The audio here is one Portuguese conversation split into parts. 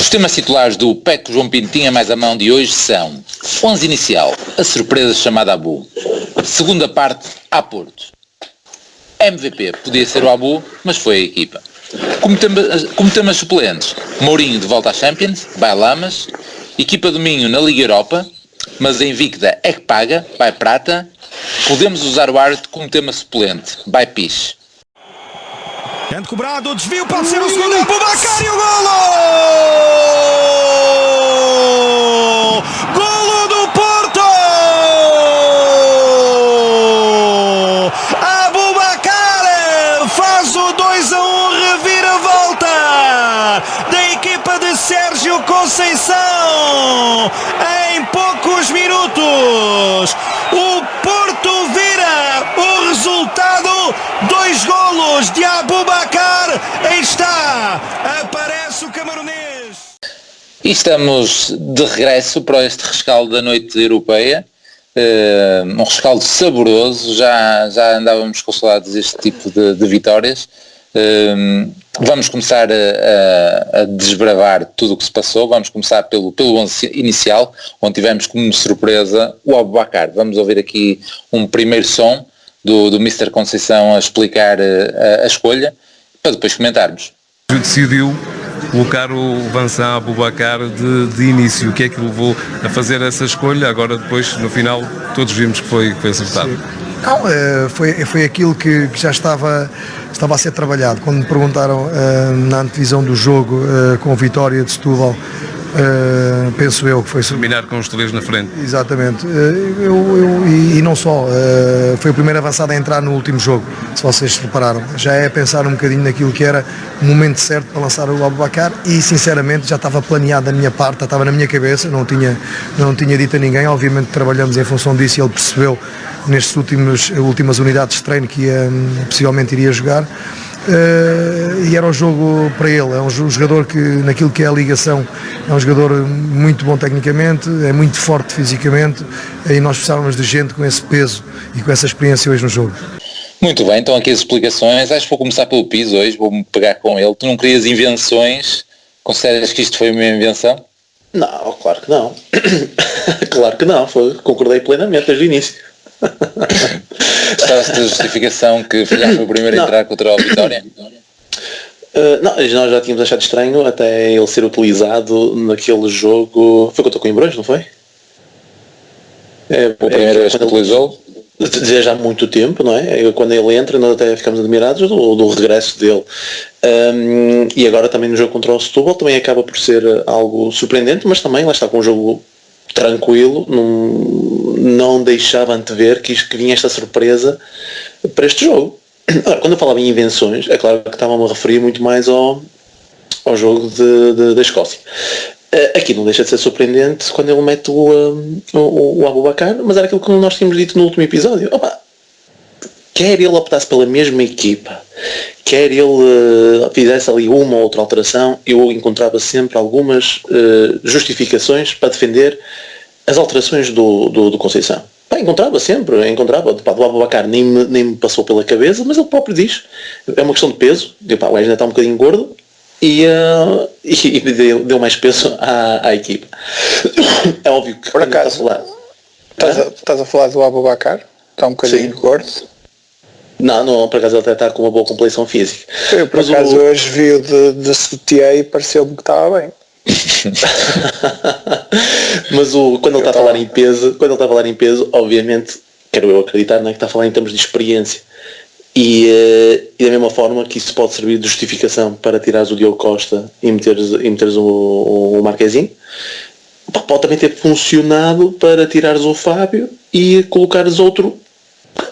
Os temas titulares do PEC João Pinto tinha mais a mão de hoje são: 11 inicial, a surpresa chamada Abu. Segunda parte, a Porto. MVP podia ser o Abu, mas foi a equipa. Como temas suplentes, Mourinho de volta à Champions, by Lamas. Equipa do Minho na Liga Europa, mas a invicta é que paga, by Prata. Podemos usar o árbitro como tema suplente, by Piche. Tendo cobrado, o desvio pode ser o segundo, Aboubakar e o golo! Golo do Porto! Aboubakar faz o 2-1, reviravolta da equipa de Sérgio Conceição. Em poucos minutos, o Porto vira o resultado. 2 golos de Aboubakar. Aí está, aparece o camaronês. E estamos de regresso para este rescaldo da noite europeia, um rescaldo saboroso. Já andávamos com saudades deste tipo de vitórias. Vamos começar a desbravar tudo o que se passou. Vamos começar pelo 11 inicial, onde tivemos como surpresa o Aboubakar. Vamos ouvir aqui um primeiro som do Mr. Conceição a explicar a escolha, para depois comentarmos. Decidiu colocar o Vincent Aboubakar de início. O que é que o levou a fazer essa escolha? Agora depois, no final, todos vimos que foi acertado. Não, foi aquilo que já estava a ser trabalhado. Quando me perguntaram na antevisão do jogo com a vitória de Setúbal, penso eu que foi... Terminar com os 3 na frente. Exatamente. E não só, foi o primeiro avançado a entrar no último jogo, se vocês repararam. Já é pensar um bocadinho naquilo que era o momento certo para lançar o Aboubakar e sinceramente já estava planeado da minha parte, já estava na minha cabeça, não tinha dito a ninguém. Obviamente trabalhamos em função disso e ele percebeu nestas últimas unidades de treino que possivelmente iria jogar. E era o jogo para ele. É um jogador que, naquilo que é a ligação, é um jogador muito bom tecnicamente, é muito forte fisicamente, e nós precisávamos de gente com esse peso e com essa experiência hoje no jogo. Muito bem, então aqui as explicações. Acho que vou começar pelo Piso hoje, vou-me pegar com ele. Tu não querias invenções? Consideras que isto foi uma invenção? Não, claro que não. Claro que não, concordei plenamente desde o início. Estava-se da justificação que já foi o primeiro a entrar contra a Vitória? Não, nós já tínhamos achado estranho até ele ser utilizado naquele jogo. Foi contra o Coimbrões, não foi? A primeira vez que utilizou? Desde há muito tempo, não é? Quando ele entra, nós até ficamos admirados do regresso dele. E agora também no jogo contra o Setúbal também acaba por ser algo surpreendente, mas também lá está com um jogo tranquilo, não deixava antever que vinha esta surpresa para este jogo. Agora, quando eu falava em invenções, é claro que estava-me a referir muito mais ao jogo da Escócia. Aqui não deixa de ser surpreendente quando ele mete o Aboubakar, mas era aquilo que nós tínhamos dito no último episódio. Opa, quer ele optasse pela mesma equipa, quer ele fizesse ali uma ou outra alteração, eu encontrava sempre algumas justificações para defender as alterações do Conceição. Encontrava sempre, do Aboubakar nem me passou pela cabeça, mas ele próprio diz, é uma questão de peso, o gajo ainda está um bocadinho gordo, e deu mais peso à equipa. É óbvio que... Por acaso, estás a falar do Aboubakar? Está um bocadinho gordo? Não, por acaso ele até está com uma boa complexão física. Eu por acaso hoje vi o de sutiã e pareceu-me que estava bem. Mas quando ele está a falar em peso, obviamente, quero eu acreditar, não é, que está a falar em termos de experiência. E da mesma forma que isso pode servir de justificação para tirares o Diogo Costa e meteres o Marquezinho, pode também ter funcionado para tirares o Fábio e colocares outro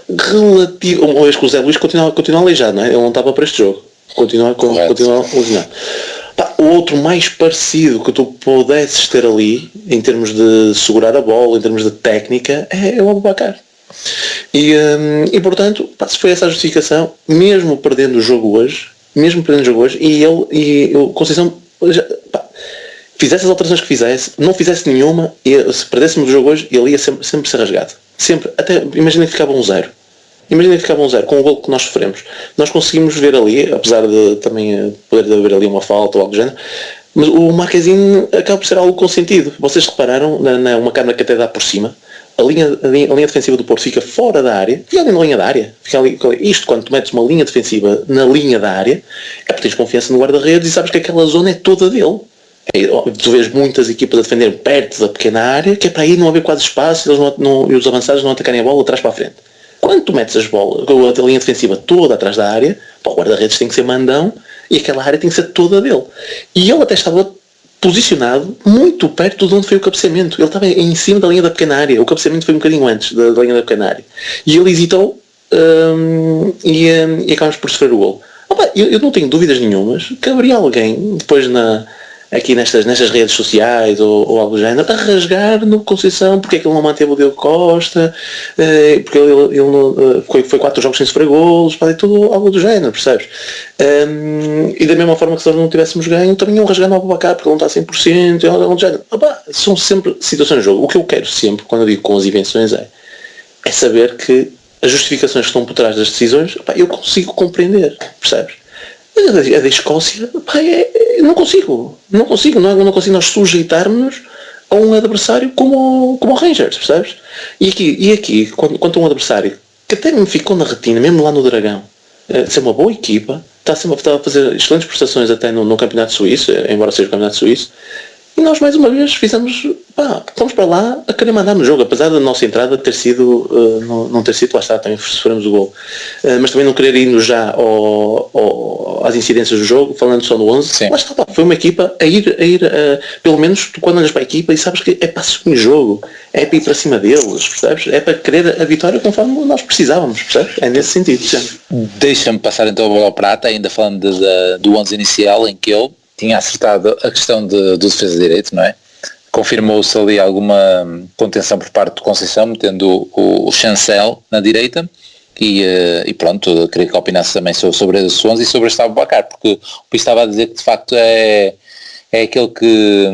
relativo. Uma vez que o Zé Luís continua aleijado, não é? Ele não estava para este jogo. Continua lesionado. O outro mais parecido que tu pudesses ter ali, em termos de segurar a bola, em termos de técnica, é o Aboubakar. E portanto, se foi essa a justificação, mesmo perdendo o jogo hoje, e o Conceição fizesse as alterações que fizesse, não fizesse nenhuma, e se perdêssemos o jogo hoje, ele ia sempre ser rasgado. Sempre, até imagina que ficava 1-0. Imagina que ficava 1-0 com o golo que nós sofremos. Nós conseguimos ver ali, apesar de também poder haver ali uma falta ou algo do género, Mas o Marquezine acaba por ser algo com sentido. Vocês repararam, uma câmara que até dá por cima, a linha defensiva do Porto fica fora da área, fica ali na linha da área. Isto, quando tu metes uma linha defensiva na linha da área, é porque tens confiança no guarda-redes e sabes que aquela zona é toda dele. Tu vês muitas equipas a defender perto da pequena área, que é para aí não haver quase espaço e os avançados não atacarem a bola atrás para a frente. Quando tu metes as bolas, a linha defensiva toda atrás da área, o guarda-redes tem que ser mandão e aquela área tem que ser toda dele. E ele até estava posicionado muito perto de onde foi o cabeceamento. Ele estava em cima da linha da pequena área. O cabeceamento foi um bocadinho antes da linha da pequena área. E ele hesitou e acabamos por sofrer o gol. Eu não tenho dúvidas nenhumas que haveria alguém depois aqui nestas redes sociais ou algo do género, a rasgar no Conceição porque é que ele não manteve o Diogo Costa, porque ele não, foi 4 jogos sem sofrer golos, tudo algo do género, percebes? E da mesma forma que se nós não tivéssemos ganho, também iam rasgar no Aboubakar porque ele não está a 100%, algo do género. São sempre situações de jogo. O que eu quero sempre, quando eu digo com as invenções, é saber que as justificações que estão por trás das decisões, eu consigo compreender, percebes? A da Escócia, não consigo nós sujeitarmos a um adversário como o Rangers, percebes? E aqui quanto a um adversário que até me ficou na retina, mesmo lá no Dragão, ser uma boa equipa, está a fazer excelentes prestações até no Campeonato Suíço, embora seja o Campeonato Suíço, e nós mais uma vez fomos para lá a querer mandar no jogo, apesar da nossa entrada ter sido, não ter sido, lá está, também sofremos o gol, mas também não querer ir já às incidências do jogo, falando só no 11, lá está, foi uma equipa a ir pelo menos tu quando olhas para a equipa e sabes que é para assumir jogo, é para ir para cima deles, percebes? É para querer a vitória conforme nós precisávamos, percebes? É nesse sentido, sempre. Deixa-me passar então a bola ao Prata, ainda falando do 11 inicial, em que ele tinha acertado a questão do defesa direito, não é? Confirmou-se ali alguma contenção por parte do Conceição, metendo o Chancel na direita e pronto, queria que opinasse também sobre esse 11 e sobre este Aboubakar, porque o Pires estava a dizer que de facto é aquele que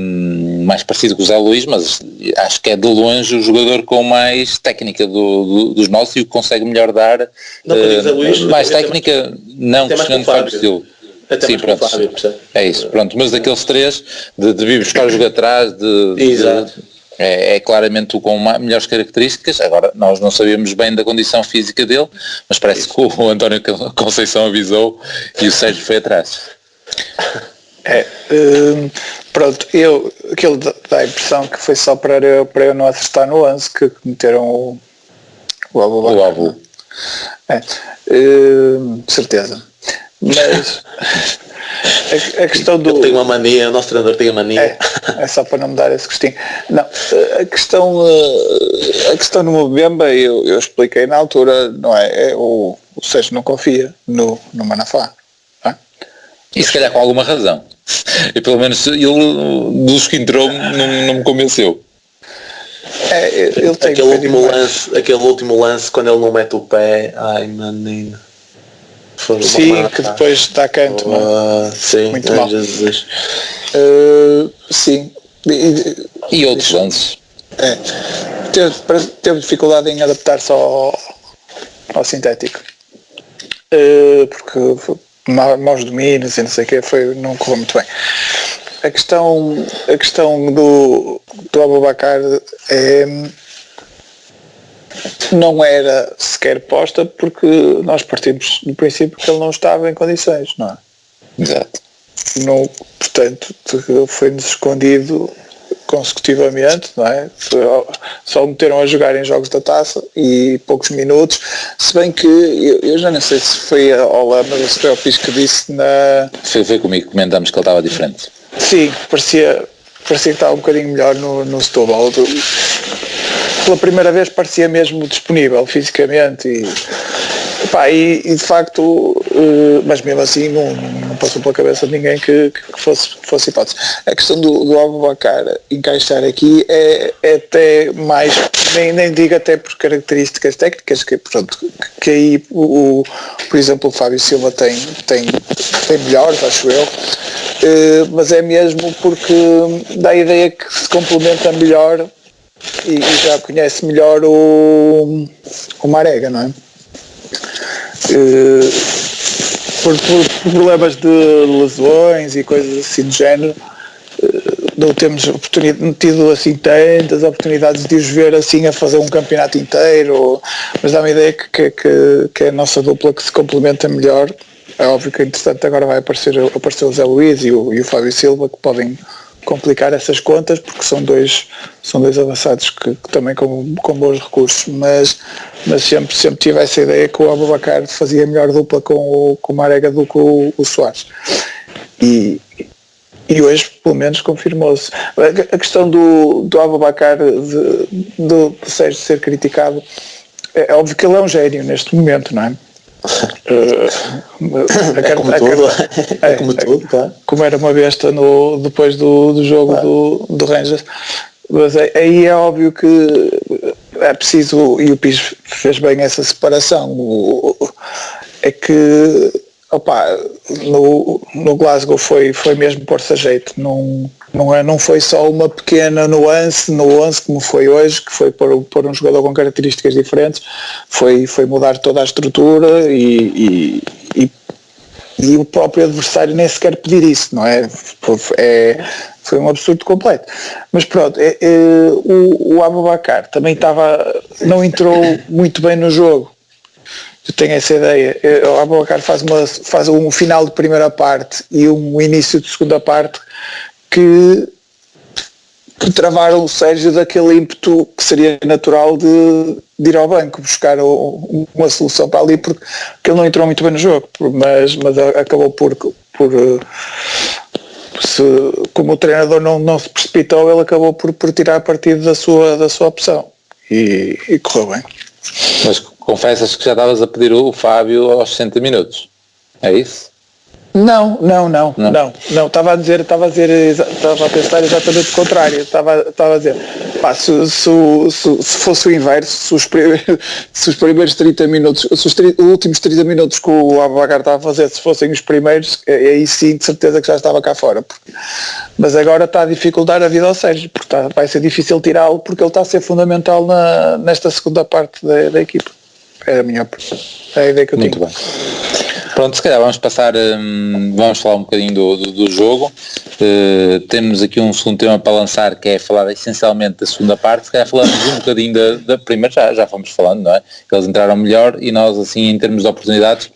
mais parecido com o Zé Luís, mas acho que é de longe o jogador com mais técnica dos nossos e o que consegue melhor dar mais técnica, não questionando de facto o estilo. Até sim, pronto, Fábio, é isso, pronto, mas daqueles 3 de vir buscar o jogo atrás é claramente o com melhores características. Agora nós não sabíamos bem da condição física dele, mas parece que o António Conceição avisou e o Sérgio foi atrás. Pronto, aquilo dá a impressão que foi só para eu não acertar no 11 que meteram o Aboubakar. Certeza. Mas a questão do... Ele tem uma mania, o nosso treinador tem a mania. É só para não me dar esse gostinho. Não, a questão no Mbemba eu expliquei na altura, não é? O Sérgio não confia no Manafá. E se calhar com alguma razão. E pelo menos ele, dos que entrou, não me convenceu. Ele tem aquele último lance quando ele não mete o pé, ai menino. Sim, que depois dá canto. Sim, muito mal. Jesus. Sim. E outros lances. Teve dificuldade em adaptar-se ao sintético. Porque maus domínios e não sei o que, não correu muito bem. A questão do Aboubakar não era sequer posta porque nós partimos do princípio que ele não estava em condições, não é? Exato. Portanto, foi-nos escondido consecutivamente, não é? Só o meteram a jogar em jogos da taça e poucos minutos, se bem que eu já não sei se foi a Holanda ou se foi ao Pires que disse Foi comigo, comentámos que ele estava diferente. Sim, parecia que estava um bocadinho melhor no Setúbal. Pela primeira vez parecia mesmo disponível fisicamente e de facto, mas mesmo assim não passou pela cabeça de ninguém que fosse hipótese. A questão do Aboubakar encaixar aqui é até mais, nem digo até por características técnicas, que aí por exemplo o Fábio Silva tem melhores, acho eu, mas é mesmo porque dá a ideia que se complementa melhor e já conhece melhor o Marega, não é? Por problemas de lesões e coisas assim do género, não temos tido assim tantas oportunidades de os ver assim a fazer um campeonato inteiro, mas dá-me a ideia que é a nossa dupla que se complementa melhor. É óbvio que entretanto agora vai aparecer o Zé Luís e o Fábio Silva, que podem complicar essas contas, porque são dois avançados que também com bons recursos, mas sempre tive essa ideia que o Aboubakar fazia melhor dupla com o Marega do que o Soares. E hoje, pelo menos, confirmou-se. A questão do Aboubakar, do Sérgio ser criticado, é óbvio que ele é um gênio neste momento, não é? Como era uma besta depois do jogo do Rangers. Mas aí é óbvio que é preciso, e o Pires fez bem essa separação, é que no Glasgow foi mesmo pôr-se a jeito, não foi só uma pequena nuance como foi hoje, que foi pôr um jogador com características diferentes, foi mudar toda a estrutura e o próprio adversário nem sequer pedir isso, não é? Foi um absurdo completo. Mas pronto, o Aboubakar também não entrou muito bem no jogo. Eu tenho essa ideia. O Aboubakar faz um final de primeira parte e um início de segunda parte que travaram o Sérgio daquele ímpeto que seria natural de ir ao banco buscar uma solução para ali, porque ele não entrou muito bem no jogo, mas acabou como o treinador não se precipitou, ele acabou por tirar partido da sua opção e correu bem. Mas confessas que já estavas a pedir o Fábio aos 60 minutos, é isso? Não, estava a pensar exatamente o contrário, estava a dizer, se fosse o inverso, se os primeiros 30 minutos, os últimos 30 minutos que o Aboubakar estava a fazer, se fossem os primeiros, aí sim, de certeza que já estava cá fora. Mas agora está a dificultar a vida ao Sérgio, porque vai ser difícil tirá-lo, porque ele está a ser fundamental nesta segunda parte da equipa. É a ideia que eu tinha. Muito bem. Pronto, se calhar vamos falar um bocadinho do jogo. Temos aqui um segundo tema para lançar, que é falar essencialmente da segunda parte. Se calhar falamos um bocadinho da primeira, já fomos falando, não é? Eles entraram melhor e nós, assim, em termos de oportunidades,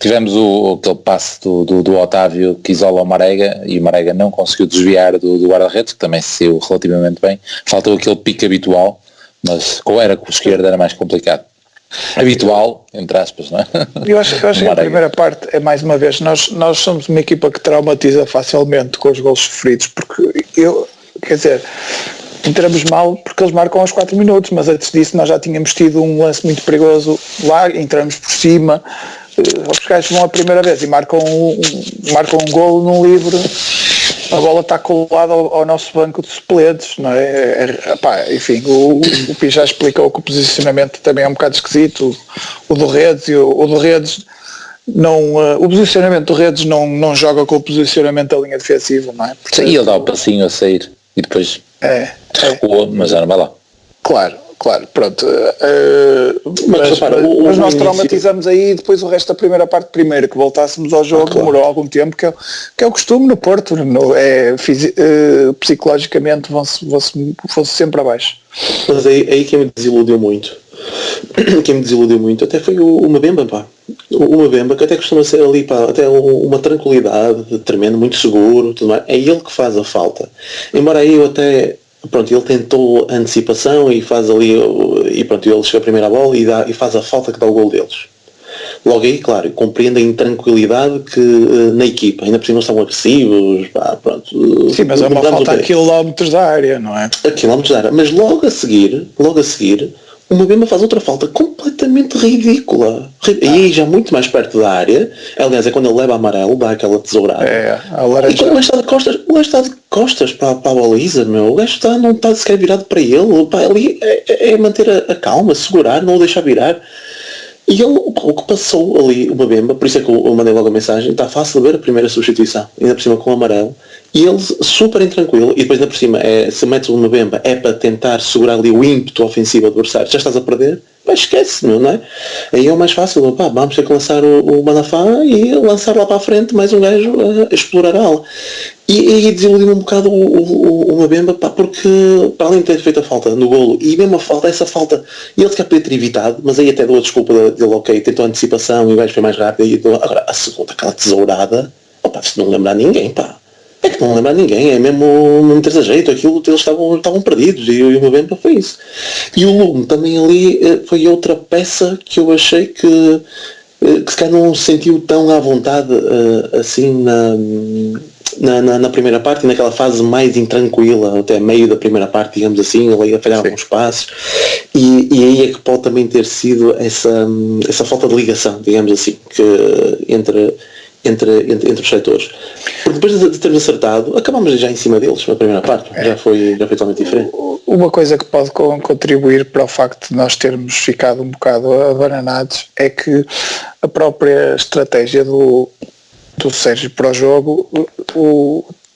tivemos aquele passe do Otávio que isola o Marega, e o Marega não conseguiu desviar do guarda-redes, que também se saiu relativamente bem. Faltou aquele pique habitual, mas com a esquerda era mais complicado. Habitual, entre aspas, não é? Eu acho que a primeira parte é, mais uma vez, nós somos uma equipa que traumatiza facilmente com os golos sofridos, porque entramos mal porque eles marcam aos 4 minutos, mas antes disso nós já tínhamos tido um lance muito perigoso lá, entramos por cima, os gajos vão a primeira vez e marcam um golo num livre, a bola está colada ao nosso banco de suplentes, não é? Enfim, o Pi já explicou que o posicionamento também é um bocado esquisito, o do Redes, o posicionamento do Redes não joga com o posicionamento da linha defensiva, não é? Portanto, e ele dá o passinho a sair e depois recuou, mas já não vai lá. Claro, pronto. Mas nós traumatizamos aí depois o resto da primeira parte primeiro, que voltássemos ao jogo, demorou algum tempo, que é o costume no Porto, psicologicamente vão-se sempre abaixo. Mas aí quem me desiludiu muito até foi o Mbemba, pá. O Mbemba, que até costuma ser ali, pá, até uma tranquilidade tremenda, muito seguro, tudo mais. É ele que faz a falta. Embora aí eu até... Pronto, ele tentou a antecipação e faz ali, e pronto, ele chega a primeira bola e faz a falta que dá o gol deles. Logo aí, claro, compreende a intranquilidade que na equipa, ainda por cima estavam agressivos, pá, pronto. Sim, mas é uma falta a quilómetros da área, não é? A quilómetros da área, mas logo a seguir, o Mbemba faz outra falta completamente ridícula. E aí já muito mais perto da área, aliás é quando ele leva amarelo, dá aquela tesourada. E quando ele está de costas para a baliza, meu, o gajo não está sequer virado para ele, pá, ali é manter a calma, segurar, não o deixar virar. E ele, o que passou ali, o Mbemba, por isso é que eu mandei logo a mensagem, está fácil de ver a primeira substituição, ainda por cima com o amarelo, E ele super intranquilo, e depois ainda por cima, se metes uma Mbemba é para tentar segurar ali o ímpeto ofensivo do adversário, já estás a perder, esquece, não é? Aí é o mais fácil, vamos ter que lançar o Manafá e lançar lá para a frente mais um gajo a explorar a ala. E aí desiludiu um bocado o Mbemba, porque para além de ter feito a falta no golo, e mesmo essa falta, e ele se calhar podia ter evitado, mas aí até dou a desculpa dele, ok, tentou a antecipação e o gajo foi mais rápido, agora a segunda, aquela tesourada, se não lembrar ninguém, é que não lembra ninguém, é mesmo ter jeito, aquilo, eles estavam perdidos e o Mbemba foi isso. E o Lume também ali foi outra peça que eu achei que se calhar não se sentiu tão à vontade assim na primeira parte, naquela fase mais intranquila, até meio da primeira parte, digamos assim, ele ia falhar alguns passos, e aí é que pode também ter sido essa falta de ligação, digamos assim, que entre os setores. Porque depois de termos acertado, acabamos já em cima deles na primeira parte, já foi totalmente diferente. Uma coisa que pode contribuir para o facto de nós termos ficado um bocado abananados é que a própria estratégia do Sérgio para o jogo,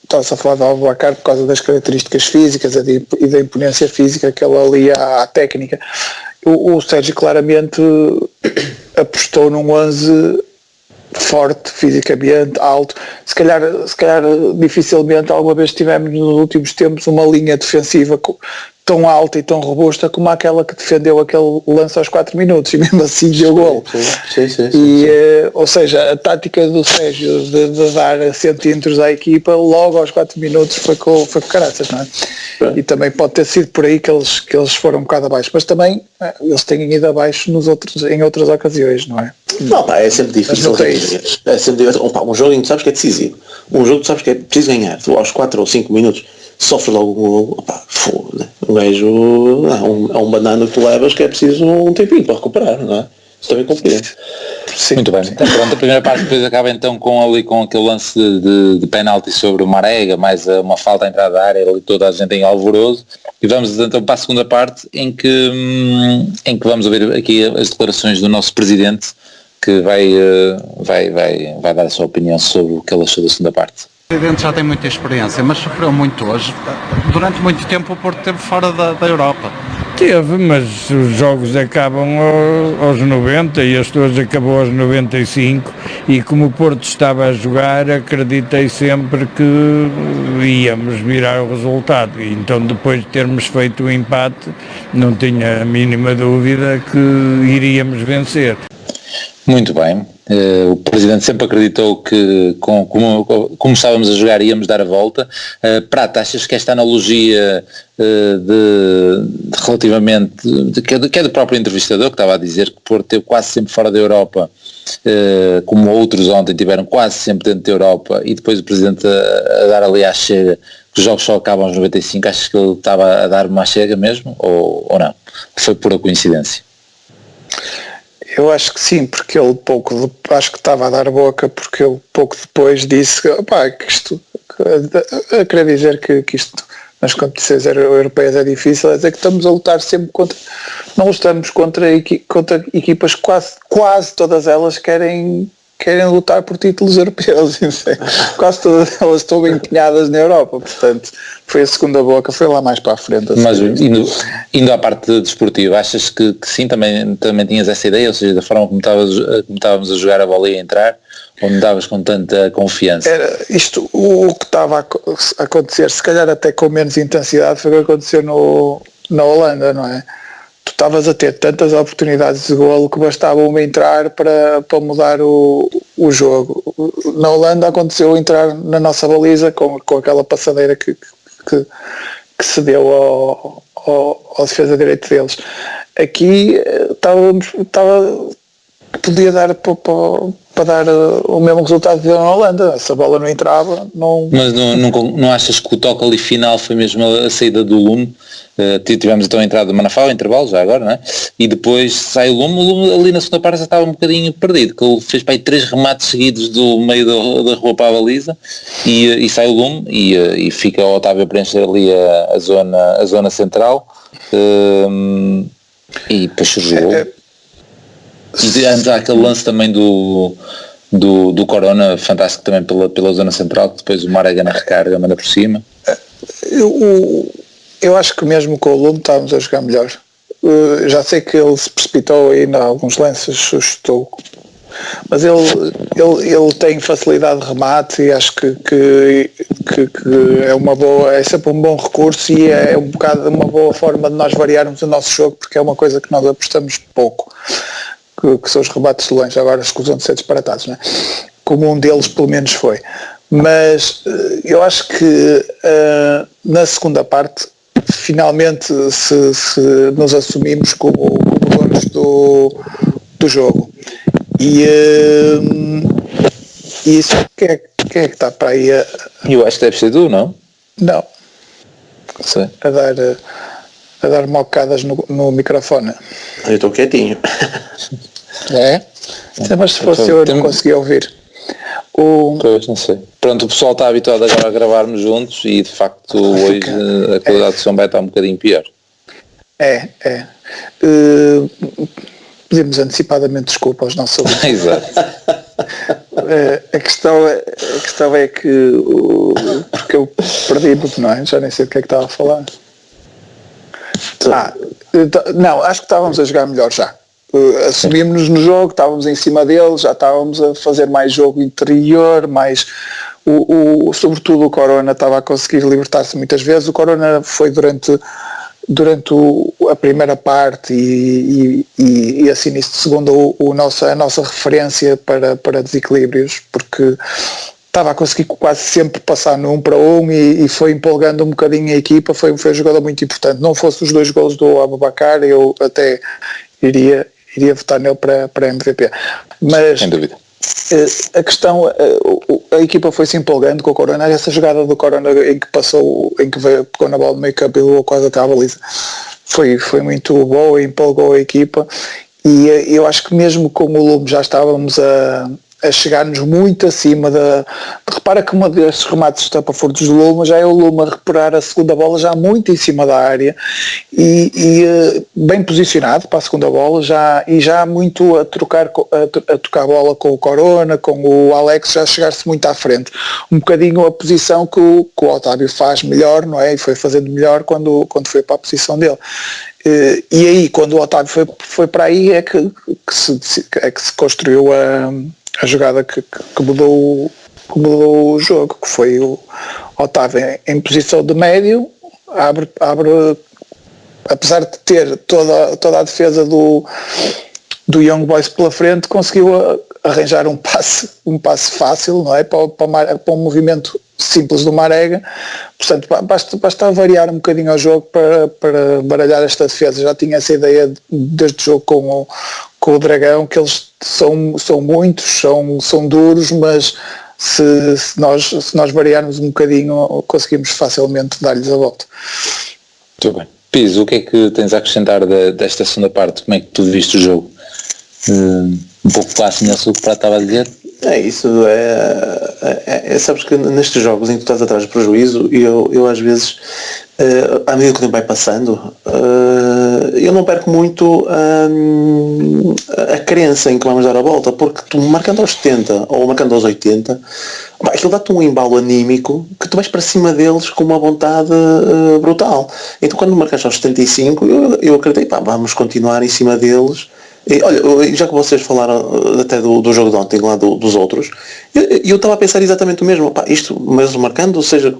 está-se a falar do Aboubakar por causa das características físicas e da imponência física que ele alia à técnica. O Sérgio claramente apostou num 11 forte fisicamente, alto. Se calhar dificilmente alguma vez tivemos nos últimos tempos uma linha defensiva tão alta e tão robusta como aquela que defendeu aquele lance aos 4 minutos e mesmo assim deu gol. Sim. Ou seja, a tática do Sérgio de dar centímetros à equipa logo aos 4 minutos foi com caraças, não é? E também pode ter sido por aí que eles foram um bocado abaixo, mas também eles têm ido abaixo em outras ocasiões, não é? Não, é sempre difícil. É sempre difícil. Um jogo em que tu sabes que é decisivo, um jogo que tu sabes que é preciso ganhar, tu aos 4 ou 5 minutos sofres logo um gol, foda, um gajo, é um banano que tu levas que é preciso um tempinho para recuperar, não é? Isso também compreendo. Sim, muito bem. Então, pronto, a primeira parte depois acaba então com aquele lance de penalti sobre o Marega, mais uma falta à entrada da área, ali toda a gente em alvoroço, e vamos então para a segunda parte em que vamos ouvir aqui as declarações do nosso presidente, que vai dar a sua opinião sobre o que ele achou da segunda parte. O Presidente já tem muita experiência, mas sofreu muito hoje. Durante muito tempo o Porto esteve fora da Europa. Teve, mas os jogos acabam aos 90 e este hoje acabou aos 95 e como o Porto estava a jogar, acreditei sempre que íamos virar o resultado. E então depois de termos feito o empate, não tinha a mínima dúvida que iríamos vencer. Muito bem. O Presidente sempre acreditou que como estávamos a jogar íamos dar a volta. Prata, achas que esta analogia relativamente, que é do próprio entrevistador, que estava a dizer que Porto esteve quase sempre fora da Europa, como outros ontem tiveram quase sempre dentro da Europa, e depois o Presidente a dar ali à chega, que os jogos só acabam aos 95, achas que ele estava a dar uma chega mesmo, ou não? Foi pura coincidência? Eu acho que sim, porque ele acho que estava a dar boca, porque ele pouco depois disse que isto, a querer dizer que isto nas competições europeias é difícil, é dizer que estamos a lutar sempre não lutamos contra equipas, quase todas elas querem lutar por títulos europeus, quase todas elas estão empenhadas na Europa, portanto foi a segunda boca, foi lá mais para a frente. Mas indo à parte desportiva, achas que sim, também tinhas essa ideia, ou seja, da forma como estávamos a jogar a bola e a entrar, ou não davas com tanta confiança? Era isto, o que estava a acontecer, se calhar até com menos intensidade, foi o que aconteceu na Holanda, não é? Tu estavas a ter tantas oportunidades de golo que bastava uma entrar para mudar o jogo. Na Holanda aconteceu entrar na nossa baliza com aquela passadeira que se deu ao defesa direito deles. Aqui podia dar para dar o mesmo resultado que deu na Holanda. Se a bola não entrava, não... Mas não achas que o toque ali final foi mesmo a saída do Lume? Tivemos então a entrada do Manafá, o intervalo já agora, não é? E depois sai o Lume ali na segunda parte já estava um bocadinho perdido, que ele fez para aí 3 remates seguidos do meio da rua para a baliza e sai o Lume e fica o Otávio a preencher ali a zona central e depois surgiu o gol. E antes há aquele lance também do do Corona, fantástico também pela zona central, que depois o Marega na recarga manda por cima. Eu acho que mesmo com o Lume estávamos a jogar melhor. Já sei que ele se precipitou aí em alguns lances, chutou, mas ele tem facilidade de remate e acho que é uma boa, é sempre um bom recurso e é um bocado uma boa forma de nós variarmos o nosso jogo, porque é uma coisa que nós apostamos pouco, que são os rebates de longe, agora escusam de ser disparatados, não é? Como um deles pelo menos foi. Mas eu acho que na segunda parte finalmente se nos assumimos como donos do jogo. E isso, quem é que está para aí Eu acho que deve ser tu, não? Não. Sei. A dar mocadas no microfone. Eu estou quietinho. É? Mas se fosse eu não conseguia ouvir. Pois, não sei. Pronto, o pessoal está habituado agora a gravarmos juntos e de facto hoje a qualidade de som vai estar um bocadinho pior. Pedimos antecipadamente desculpa aos nossos ouvintes. Exato. A questão é que porque eu perdi-me, não é? Já nem sei do que é que estava a falar. Não, acho que estávamos a jogar melhor já. Assumimos-nos no jogo, estávamos em cima deles, já estávamos a fazer mais jogo interior, mais sobretudo o Corona estava a conseguir libertar-se muitas vezes. O Corona foi durante a primeira parte e assim nisso de segunda a nossa referência para desequilíbrios, porque estava a conseguir quase sempre passar no 1 para 1 e foi empolgando um bocadinho a equipa, foi um jogador muito importante. Não fosse os 2 golos do Aboubakar, eu até iria votar nele para MVP. Mas sem dúvida. A questão, a equipa foi-se empolgando com o Corona. Essa jogada do Corona em que pegou na bola do meio campo e levou quase até à baliza foi muito boa, empolgou a equipa, e eu acho que mesmo com o Lume já estávamos a chegar-nos muito acima repara que uma destes remates estapafúrdios do Lume já é o Lume a recuperar a segunda bola já muito em cima da área e bem posicionado para a segunda bola já muito a tocar a bola com o Corona, com o Alex, já chegar-se muito à frente, um bocadinho a posição que o Otávio faz melhor, não é? E foi fazendo melhor quando foi para a posição dele. E aí quando o Otávio foi para aí é que se construiu a jogada que mudou o jogo, que foi o Otávio em posição de médio, abre apesar de ter toda a defesa do Young Boys pela frente, conseguiu arranjar um passe fácil, não é? Para um movimento simples do Marega. Portanto, basta variar um bocadinho o jogo para baralhar esta defesa. Já tinha essa ideia desde o jogo com o Dragão, que eles são muitos, são duros, mas se nós variarmos um bocadinho, conseguimos facilmente dar-lhes a volta. Muito bem. Pires, o que é que tens a acrescentar desta segunda parte? Como é que tu viste o jogo? Um pouco para a semelhança do que o estava a dizer? É isso, sabes que nestes jogos em que tu estás atrás de prejuízo, eu às vezes, à medida que o tempo vai passando, eu não perco muito a crença em que vamos dar a volta, porque tu marcando aos 70 ou marcando aos 80, aquilo dá-te um embalo anímico que tu vais para cima deles com uma vontade brutal. Então quando marcas aos 75, eu acreditei, vamos continuar em cima deles. E, olha, já que vocês falaram até do jogo de ontem, lá dos outros, eu estava a pensar exatamente o mesmo. Isto, mas marcando, seja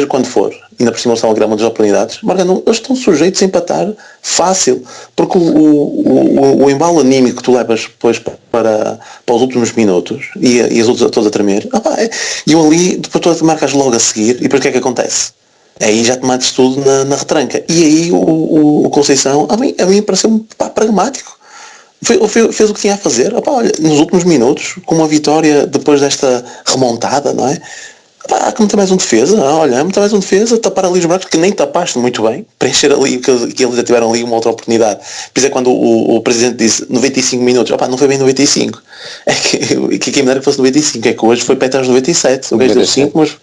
quando for, ainda por cima estão a criar muitas oportunidades, marcando, eles estão sujeitos a empatar fácil, porque o embalo anímico que tu levas depois para os últimos minutos e as outras todas a tremer, e eu ali, depois tu marcas logo a seguir, e depois o que é que acontece? Aí já te mates tudo na retranca. E aí o Conceição, a mim pareceu-me pragmático. Fez o que tinha a fazer. Olha, nos últimos minutos, com uma vitória depois desta remontada, não é? Há que meter mais um defesa. Olha, meter mais um defesa, tapar ali os buracos, que nem tapaste muito bem, preencher ali, que eles já tiveram ali uma outra oportunidade. Por isso é quando o presidente disse 95 minutos, não foi bem 95. É que quem me dera que fosse 95, é que hoje foi para atrás 97. O gajo deu 5, mas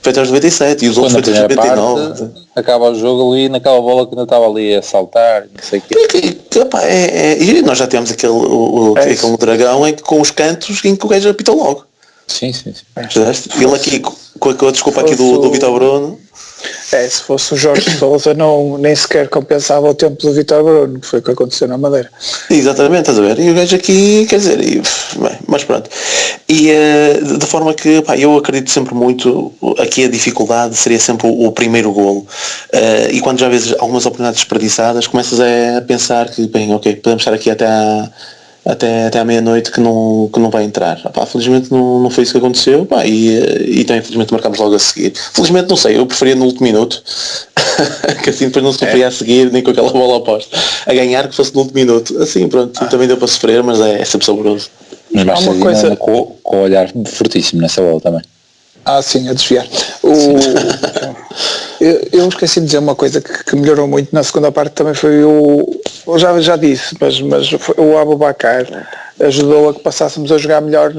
foi até aos 97 e os outros foi até aos 99. Acaba o jogo ali, naquela bola que ainda estava ali a saltar, não sei o quê. E nós já temos aquele dragão com os cantos em que o gajo apita logo. Sim. Ele aqui, com a desculpa aqui do Vítor Bruno. Se fosse o Jorge Sousa nem sequer compensava o tempo do Vítor Bruno, que foi o que aconteceu na Madeira. Exatamente, estás a ver? E o gajo aqui, quer dizer, mas pronto. E de forma que, eu acredito sempre muito, aqui a dificuldade seria sempre o primeiro golo. E quando já vês algumas oportunidades desperdiçadas, começas a pensar que, bem, ok, podemos estar aqui até à meia-noite que não vai entrar. Felizmente não foi isso que aconteceu, e então infelizmente marcámos logo a seguir. Felizmente não sei, eu preferia no último minuto, que assim depois não sofria a seguir, nem com aquela bola oposta. A ganhar que fosse no último minuto. Assim, pronto, também deu para sofrer, mas é sempre saboroso. Mas mais coisa... com o olhar fortíssimo nessa bola também. Sim, a desviar. Eu esqueci de dizer uma coisa que melhorou muito na segunda parte, também foi eu já disse, mas o Aboubakar ajudou a que passássemos a jogar melhor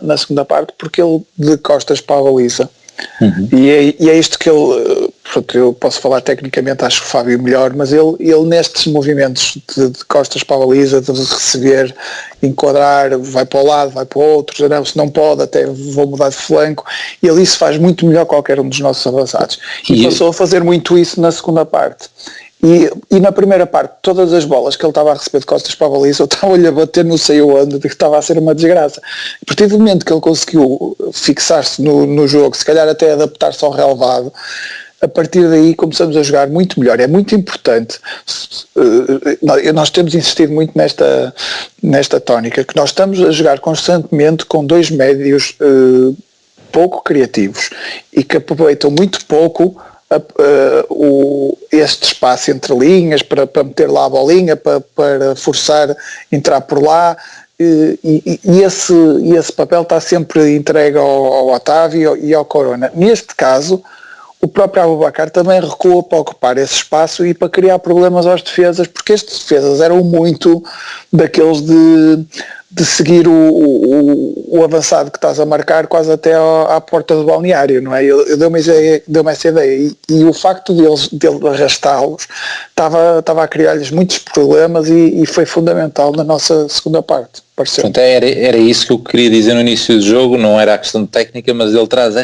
na segunda parte, porque ele de costas para a baliza. E é isto que ele, eu posso falar tecnicamente, acho que o Fábio melhor, mas ele nestes movimentos de costas para a baliza, de receber, enquadrar, vai para o lado, vai para o outro, se não pode, até vou mudar de flanco, ele isso faz muito melhor que qualquer um dos nossos avançados. E passou a fazer muito isso na segunda parte. E na primeira parte, todas as bolas que ele estava a receber de costas para a baliza, eu estava-lhe a bater no sei onde, de que estava a ser uma desgraça. A partir do momento que ele conseguiu fixar-se no jogo, se calhar até adaptar-se ao relevado, a partir daí começamos a jogar muito melhor. É muito importante, nós temos insistido muito nesta tónica, que nós estamos a jogar constantemente com dois médios pouco criativos e que aproveitam muito pouco este espaço entre linhas para meter lá a bolinha, para forçar entrar por lá, e esse papel está sempre entregue ao Otávio e ao Corona. Neste caso, o próprio Aboubakar também recua para ocupar esse espaço e para criar problemas aos defesas, porque estes defesas eram muito daqueles de seguir o avançado que estás a marcar quase até à porta do balneário, não é? Deu-me essa ideia e o facto dele arrastá-los estava a criar-lhes muitos problemas e foi fundamental na nossa segunda parte. Portanto, era isso que eu queria dizer no início do jogo, não era a questão de técnica, mas ele traz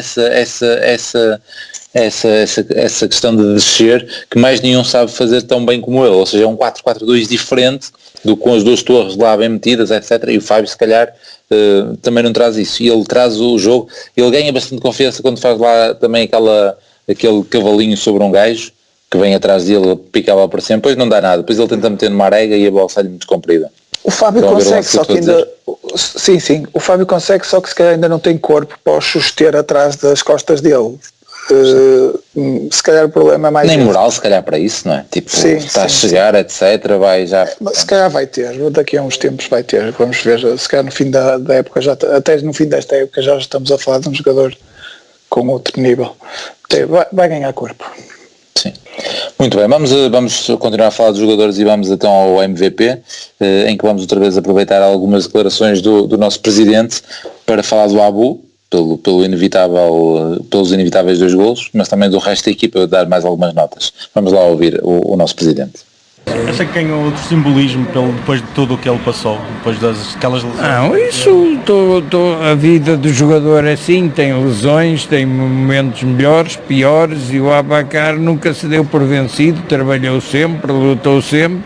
essa questão de descer que mais nenhum sabe fazer tão bem como ele, ou seja, é um 4-4-2 diferente com as duas torres lá bem metidas, etc. E o Fábio se calhar também não traz isso, e ele traz o jogo, ele ganha bastante confiança quando faz lá também aquele cavalinho sobre um gajo que vem atrás dele, pica a bola para sempre, depois não dá nada, depois ele tenta meter numa arega e a bola sai muito comprida. O Fábio consegue, só que ainda... Sim, o Fábio consegue, só que se calhar ainda não tem corpo para o suster atrás das costas dele. Se calhar o problema é mais... Nem moral, se calhar, para isso, não é? Tipo, está a chegar, etc, vai já... Se calhar vai ter, daqui a uns tempos vai ter, vamos ver, se calhar no fim da época, até no fim desta época já estamos a falar de um jogador com outro nível. Vai ganhar corpo. Sim. Muito bem, vamos continuar a falar dos jogadores e vamos então ao MVP, em que vamos outra vez aproveitar algumas declarações do nosso presidente para falar do Abu, pelos inevitáveis 2 golos, mas também do resto da equipa dar mais algumas notas. Vamos lá ouvir o nosso presidente. Acha que ganhou outro simbolismo depois de tudo o que ele passou, depois daquelas lesões? Não, isso, a vida do jogador é assim, tem lesões, tem momentos melhores, piores, e o Aboubakar nunca se deu por vencido, trabalhou sempre, lutou sempre,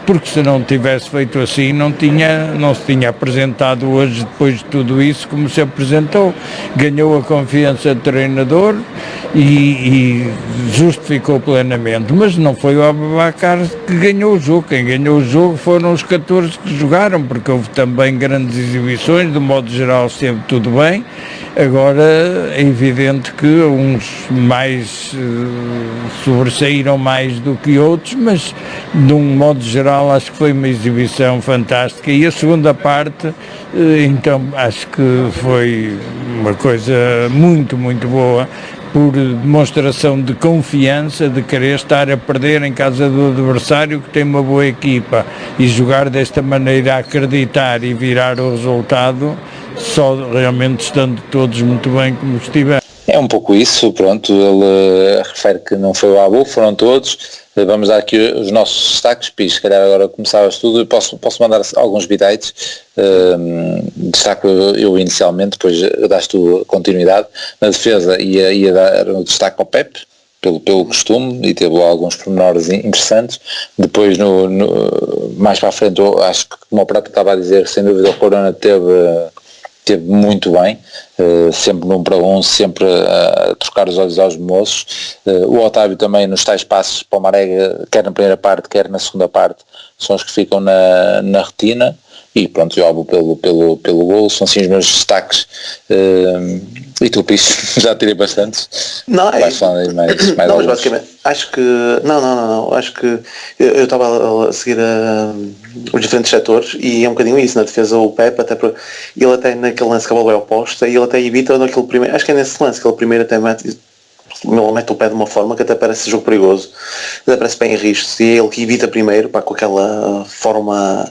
porque se não tivesse feito assim não se tinha apresentado hoje, depois de tudo isso, como se apresentou. Ganhou a confiança do treinador e justificou plenamente, mas não foi o Aboubakar que ganhou o jogo. Quem ganhou o jogo foram os 14 que jogaram, porque houve também grandes exibições, de modo geral esteve tudo bem. Agora é evidente que uns mais sobressaíram mais do que outros, mas de um modo geral acho que foi uma exibição fantástica. E a segunda parte, então acho que foi uma coisa muito, muito boa, por demonstração de confiança, de querer estar a perder em casa do adversário que tem uma boa equipa, e jogar desta maneira, a acreditar e virar o resultado, só realmente estando todos muito bem como estiver. É um pouco isso, pronto, ele refere que não foi o Abu, foram todos. Vamos dar aqui os nossos destaques, Pis, se calhar agora começavas tudo, eu posso mandar alguns bitites, destaco eu inicialmente, depois das tu continuidade. Na defesa ia dar um destaque ao Pepe, pelo costume, e teve alguns pormenores interessantes. Depois mais para a frente, eu acho que, como o Prata estava a dizer, sem dúvida o Corona teve muito bem, sempre num para um, sempre a trocar os olhos aos moços. O Otávio também nos tais passos para o Marega, quer na primeira parte, quer na segunda parte, são os que ficam na retina. E pronto, eu abo pelo golo, são assim os meus destaques. E tu, Pis, já tirei bastante. Não, vais falando aí mais não, mas basicamente, acho que não, acho que eu estava a seguir os diferentes setores e é um bocadinho isso. Na defesa o Pepe, ele até naquele lance que a bola é oposta, e ele até evita naquele primeiro, acho que é nesse lance que ele primeiro até mete o pé de uma forma que até parece jogo perigoso, até parece bem risco, e é ele que evita primeiro, com aquela forma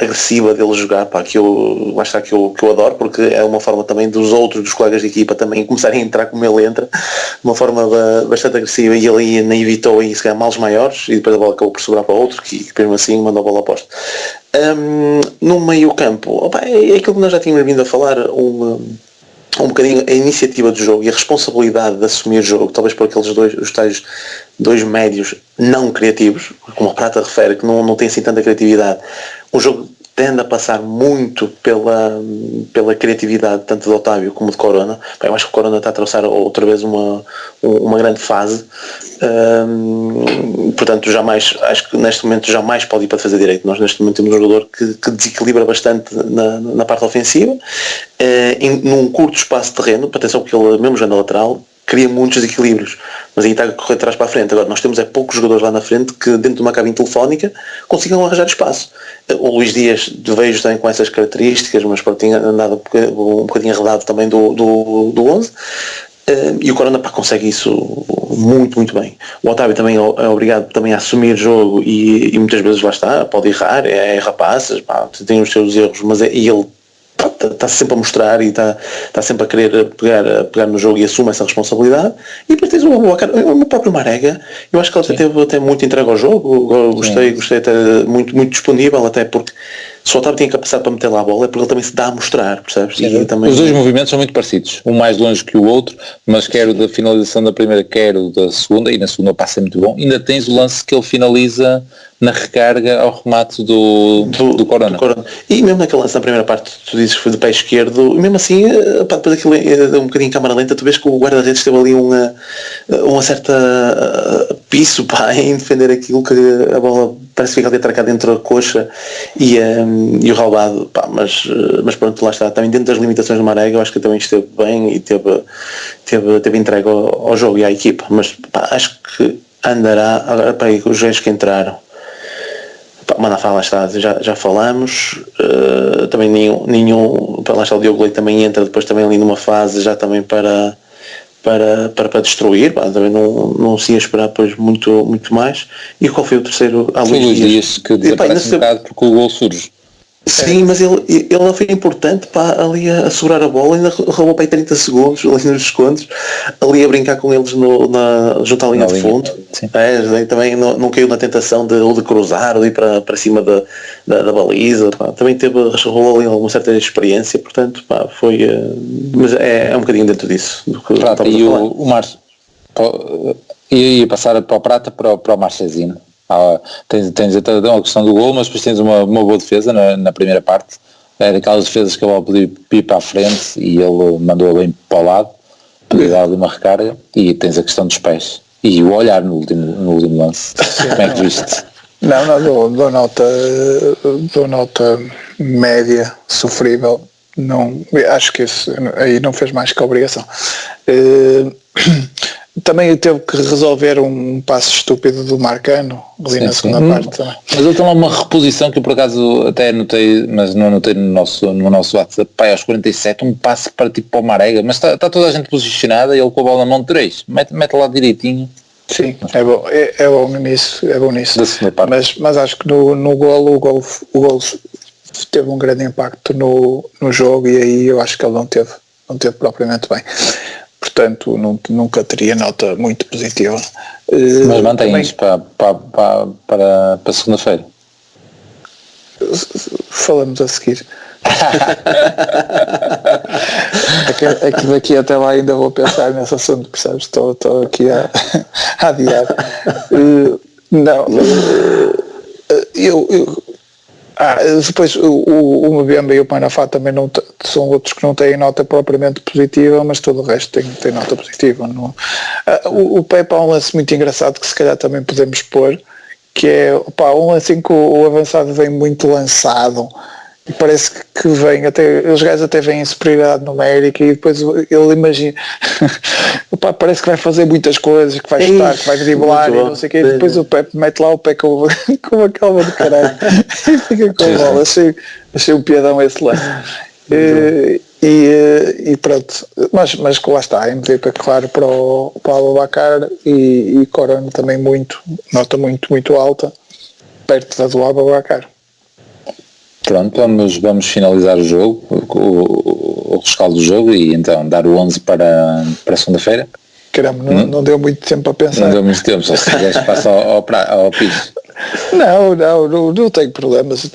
agressiva dele jogar, que eu adoro, porque é uma forma também dos colegas de equipa também começarem a entrar como ele entra, de uma forma bastante agressiva, e ele nem evitou se calhar males maiores, e depois a bola acabou por sobrar para outro, que mesmo assim mandou a bola oposta. No meio campo, é aquilo que nós já tínhamos vindo a falar, um bocadinho a iniciativa do jogo e a responsabilidade de assumir o jogo, talvez por aqueles os tais dois médios não criativos, como a Prata refere, que não tem assim tanta criatividade. O jogo tende a passar muito pela criatividade tanto de Otávio como de Corona. Eu acho que o Corona está a trouxer outra vez uma grande fase, portanto acho que neste momento jamais pode ir para fazer direito. Nós neste momento temos um jogador que desequilibra bastante na parte ofensiva, num curto espaço de terreno, atenção porque ele mesmo jogando lateral cria muitos desequilíbrios, mas aí está a correr de trás para a frente. Agora nós temos poucos jogadores lá na frente que dentro de uma cabine telefónica consigam arranjar espaço. O Luís Dias vejo também com essas características, mas tinha andado um bocadinho arredado também do 11, e o Corona consegue isso muito, muito bem. O Otávio também é obrigado também a assumir o jogo e muitas vezes lá está, pode errar, é rapazes, tem os seus erros, mas ele está sempre a mostrar e está sempre a querer pegar no jogo e assume essa responsabilidade. E depois tens o próprio Marega, eu acho que ele teve até muito entregue ao jogo, gostei até muito, muito disponível, até porque se o Otávio tinha capacidade para meter lá a bola é porque ele também se dá a mostrar, percebes? E também... Os dois movimentos são muito parecidos, um mais longe que o outro, mas quer o da finalização da primeira, quer o da segunda, e na segunda passa muito bom. Ainda tens o lance que ele finaliza na recarga ao remate do Corona. E mesmo naquele lance na primeira parte, tu dizes que foi de pé esquerdo, e mesmo assim, depois daquilo um bocadinho em câmara lenta, tu vês que o guarda-redes teve ali uma certa piso em defender aquilo, que a bola parece que fica ali atracada dentro da coxa e o Raulado, mas pronto, lá está, também dentro das limitações do Marega, eu acho que também esteve bem e teve entregue ao jogo e à equipa, mas acho que andará, agora para aí os gajos que entraram, Manafá lá está, já falamos, também nenhum, lá está o Diogo Leite também entra depois também ali numa fase já também para destruir, também não se ia esperar depois muito, muito mais. E qual foi o terceiro? Foi Luís Dias, que desaparece um bocado porque o gol surge. Sim, mas ele foi importante ali a segurar a bola, ainda roubou para aí 30 segundos ali nos descontos, ali a brincar com eles junto à linha de fundo. Também não caiu na tentação de cruzar ou de ir para cima da baliza. Também rolou ali alguma certa experiência, portanto foi, mas é um bocadinho dentro disso do que e o Márcio ia passar para o Prata para o Marchesino. Tens até uma questão do gol, mas depois tens uma boa defesa na primeira parte. Era aquelas defesas que a bola podia ir para a frente e ele mandou bem para o lado, podia dar ali uma recarga, e tens a questão dos pés e o olhar no último lance. Como é que viste? Não, dou nota média, sofrível. Não, acho que isso aí não fez mais que a obrigação. Também teve que resolver um passo estúpido do Marcano ali na segunda parte também. Mas ele tem lá uma reposição que eu por acaso até anotei, mas não anotei no nosso WhatsApp, aos 47, um passe para o Marega, mas está toda a gente posicionada e ele com a bola na mão 3, mete lá direitinho. Sim, é bom nisso. Mas acho que no golo, o golo teve um grande impacto no jogo, e aí eu acho que ele não teve propriamente bem. portanto nunca teria nota muito positiva. Mas mantém-nos para segunda-feira. Falamos a seguir. É que daqui até lá ainda vou pensar nesse assunto, percebes? Estou aqui a adiar. Depois o Mbemba e o Manafá também não são outros que não têm nota propriamente positiva, mas todo o resto tem nota positiva. Não? O Pepe há um lance muito engraçado que se calhar também podemos pôr, que é um lance em que o avançado vem muito lançado e parece que vem, os gajos até vêm em superioridade numérica e depois ele imagina parece que vai fazer muitas coisas, que vai chutar, que vai driblar e não sei o quê, e depois o Pepe mete lá o pé com a calma do caralho e fica com a bola. Achei um piadão esse lance. E pronto, mas lá está, MVP claro para o Aboubakar e Corona também nota muito alta, perto da do Aboubakar. Pronto, vamos finalizar o jogo, o rescaldo do jogo e então dar o 11 para segunda-feira. Caramba, não deu muito tempo a pensar. Não deu muito tempo, só se quiseres passar ao piso. Não tenho problemas.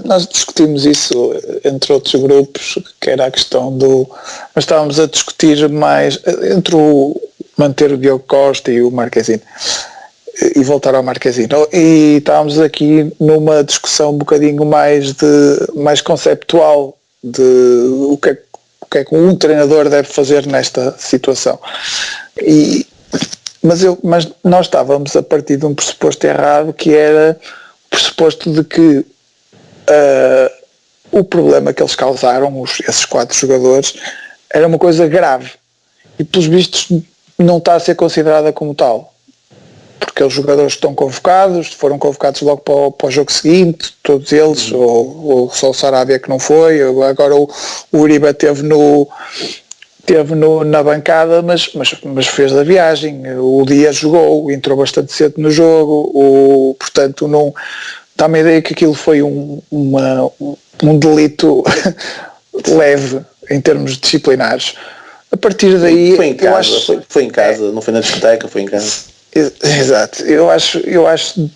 Nós discutimos isso entre outros grupos, que era a questão mas estávamos a discutir mais entre manter o Diogo Costa e o Marquezine e voltar ao Marquezine, e estávamos aqui numa discussão um bocadinho mais conceptual de o que é que um treinador deve fazer nesta situação, mas nós estávamos a partir de um pressuposto errado, que era o pressuposto de que o problema que eles causaram, esses 4 jogadores, era uma coisa grave e pelos vistos não está a ser considerada como tal, porque os jogadores estão convocados, foram convocados logo para o jogo seguinte, todos eles, ou só o Sarabia que não foi, agora o Uribe teve na bancada, mas fez a viagem, o Dias jogou, entrou bastante cedo no jogo, portanto não dá-me a ideia que aquilo foi um delito leve em termos disciplinares. A partir daí foi em casa, foi em casa, não foi na discoteca, foi em casa. Exato, eu acho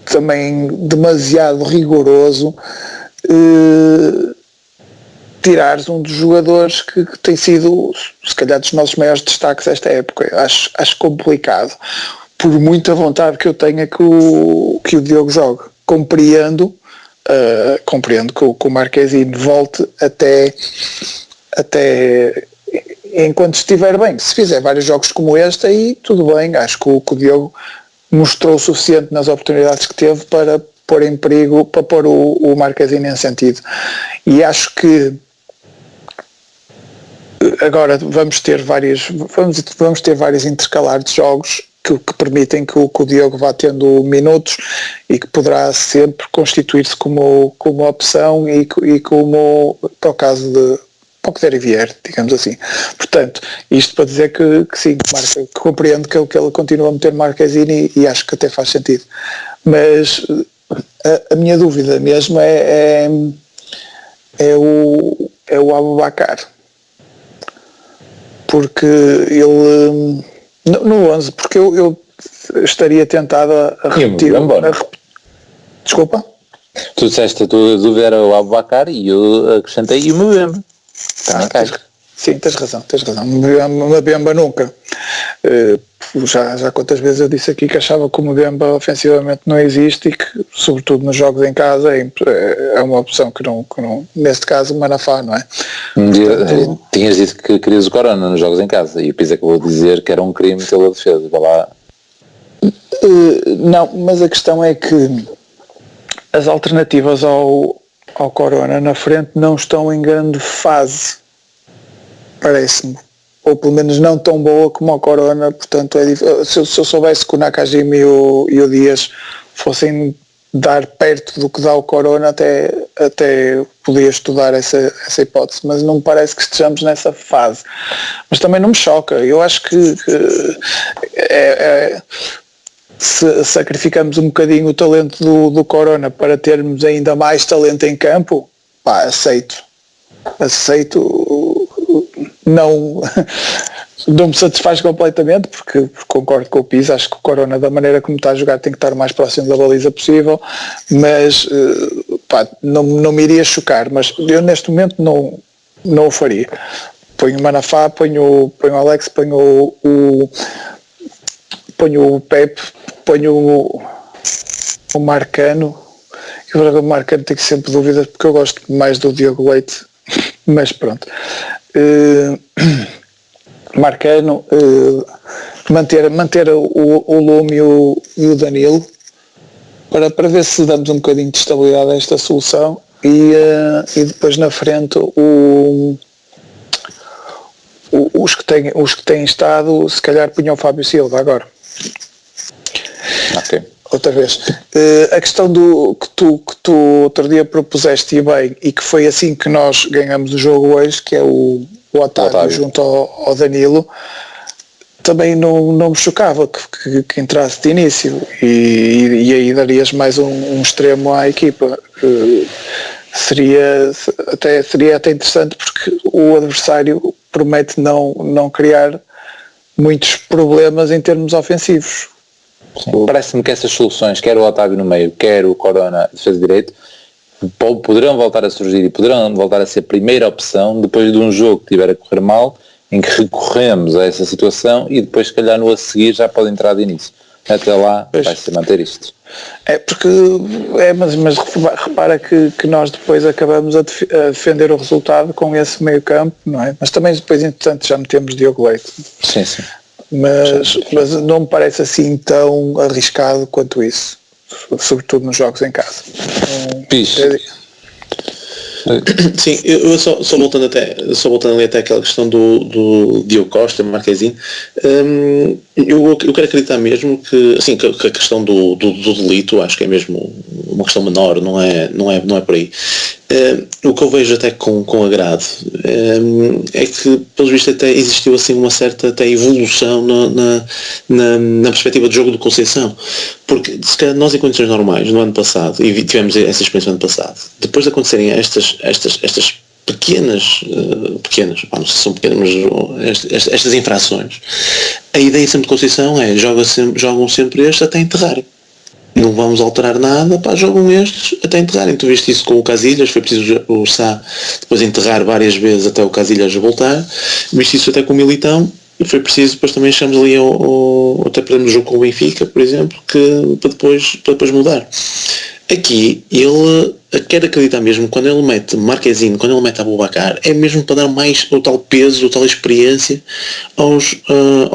também demasiado rigoroso tirares um dos jogadores que tem sido, se calhar, dos nossos maiores destaques esta época. Acho complicado, por muita vontade que eu tenha que o Diogo jogue. Compreendo que o Marquezine volte até enquanto estiver bem. Se fizer vários jogos como este, aí tudo bem. Acho que o Diogo mostrou o suficiente nas oportunidades que teve para pôr em perigo, para pôr o Marquezine em sentido. E acho que agora vamos ter vários intercalar de jogos que permitem que o Diogo vá tendo minutos e que poderá sempre constituir-se como opção e como para o caso de para o que der e vier, digamos assim. Portanto, isto para dizer que sim, que compreendo que ele continua a meter Marquezine e acho que até faz sentido. Mas a minha dúvida mesmo é o Aboubakar, porque ele no 11, porque eu estaria tentado a repetir. Desculpa? Tu disseste a tua dúvida era o Aboubakar e eu acrescentei e o Mbemba. Sim, tens razão. Mbemba nunca. Já quantas vezes eu disse aqui que achava que o Mbemba ofensivamente não existe e que, sobretudo nos jogos em casa, é uma opção que não neste caso, o Manafá, não é? Tinhas dito que querias o Corona nos jogos em casa e o Pisa acabou de dizer que era um crime pela defesa. Vai lá. Não, mas a questão é que as alternativas ao Corona na frente não estão em grande fase, parece-me, ou pelo menos não tão boa como o Corona. Portanto se eu soubesse que o Nakajima e o Dias fossem dar perto do que dá o Corona, até podia estudar essa hipótese, mas não me parece que estejamos nessa fase. Mas também não me choca. Eu acho que se sacrificamos um bocadinho o talento do Corona para termos ainda mais talento em campo, aceito não me satisfaz completamente, porque concordo com o Pizzi. Acho que o Corona, da maneira como está a jogar, tem que estar o mais próximo da baliza possível, mas não me iria chocar, mas eu neste momento não o faria. Ponho o Manafá, ponho o Alex, ponho o Pepe, ponho o Marcano. Eu o Marcano tenho sempre dúvidas, porque eu gosto mais do Diogo Leite, mas pronto. Marcano, manter o Lume e o Danilo para ver se damos um bocadinho de estabilidade a esta solução, e depois na frente os que têm estado, se calhar punham o Fábio Silva agora. Ok. Outra vez. A questão que tu outro dia propuseste, e bem, e que foi assim que nós ganhamos o jogo hoje, que é o Otávio junto ao Danilo, também não me chocava que entrasse de início, e aí darias mais um extremo à equipa. Seria até interessante, porque o adversário promete não criar muitos problemas em termos ofensivos. Parece-me que essas soluções, quer o Otávio no meio, quer o Corona defesa direito, poderão voltar a surgir e poderão voltar a ser primeira opção depois de um jogo que tiver a correr mal, em que recorremos a essa situação, e depois se calhar no a seguir já pode entrar de início. Até lá vai-se manter isto. Mas repara que nós depois acabamos a defender o resultado com esse meio campo, não é? Mas também depois, entretanto, já metemos Diogo Leite. Sim. Mas não me parece assim tão arriscado quanto isso, sobretudo nos jogos em casa. Sim, eu só voltando ali até aquela questão do Diogo Costa, Marquezinho, eu quero acreditar mesmo que a questão do delito, acho que é mesmo uma questão menor, não é por aí. O que eu vejo até com agrado é que, pelos vistos, até existiu assim uma certa até evolução na perspectiva de jogo do Conceição, porque se calhar nós, em condições normais, no ano passado, e tivemos essa experiência no ano passado, depois de acontecerem estas pequenas, não sei se são pequenas, mas estas infrações, a ideia sempre de Conceição é jogam sempre estes até enterrarem. Não vamos alterar nada, jogam estes até enterrarem. Tu viste isso com o Casilhas, foi preciso o Sá depois enterrar várias vezes até o Casilhas voltar. Viste isso até com o Militão, e foi preciso, depois também chegamos ali até perdemos o jogo com o Benfica, por exemplo, para depois mudar. Aqui ele quer acreditar mesmo, quando ele mete Marquezinho, quando ele mete Aboubakar, é mesmo para dar mais o tal peso, a tal experiência aos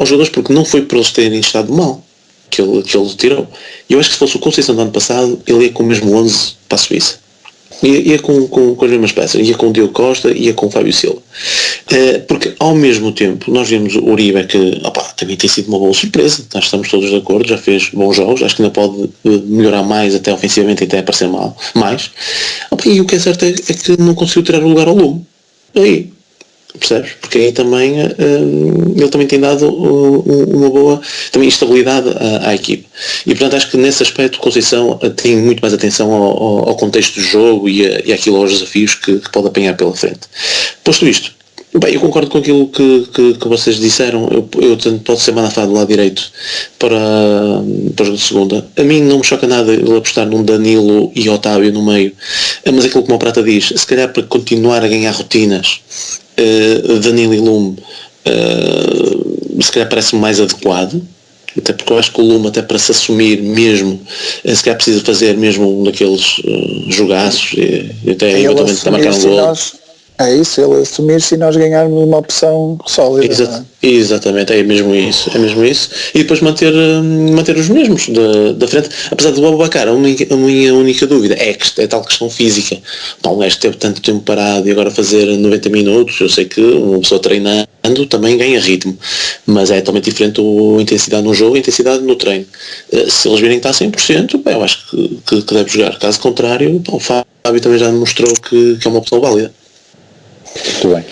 jogadores, porque não foi por eles terem estado mal que ele tirou. E eu acho que se fosse o Conceição do ano passado, ele ia com o mesmo 11 para a Suíça. Ia com as mesmas peças, ia com o Diogo Costa, ia com o Fábio Silva. Porque ao mesmo tempo nós vimos o Uribe, que também tem sido uma boa surpresa, nós estamos todos de acordo, já fez bons jogos, acho que ainda pode melhorar mais até ofensivamente e até aparecer mais. E o que é certo é que não conseguiu tirar o lugar ao Lume. Aí, percebes? Porque aí também ele também tem dado uma boa também estabilidade à equipe, e portanto acho que nesse aspecto Conceição tem muito mais atenção ao contexto do jogo e àquilo, aos desafios que pode apanhar pela frente. Posto isto, eu concordo com aquilo que vocês disseram. Eu pode ser Manafá do lado direito para o jogo de segunda. A mim não me choca nada ele apostar num Danilo e Otávio no meio, mas aquilo que o Prata diz, se calhar para continuar a ganhar rotinas, Danilo e Lume se calhar parece-me mais adequado, até porque eu acho que o Lume, até para se assumir mesmo, se calhar precisa fazer mesmo um daqueles jogaços e até eventualmente também marcar um gol. É isso, ele assumir se nós ganharmos uma opção sólida. Exatamente, é mesmo isso. E depois manter os mesmos da frente. Apesar do Aboubakar, a minha única dúvida é tal questão física. O gajo teve tanto tempo parado e agora fazer 90 minutos, eu sei que uma pessoa treinando também ganha ritmo, mas é totalmente diferente a intensidade no jogo e a intensidade no treino. Se eles virem que está a 100%, eu acho que deve jogar. Caso contrário, o Fábio também já mostrou que é uma opção válida. Muito bem.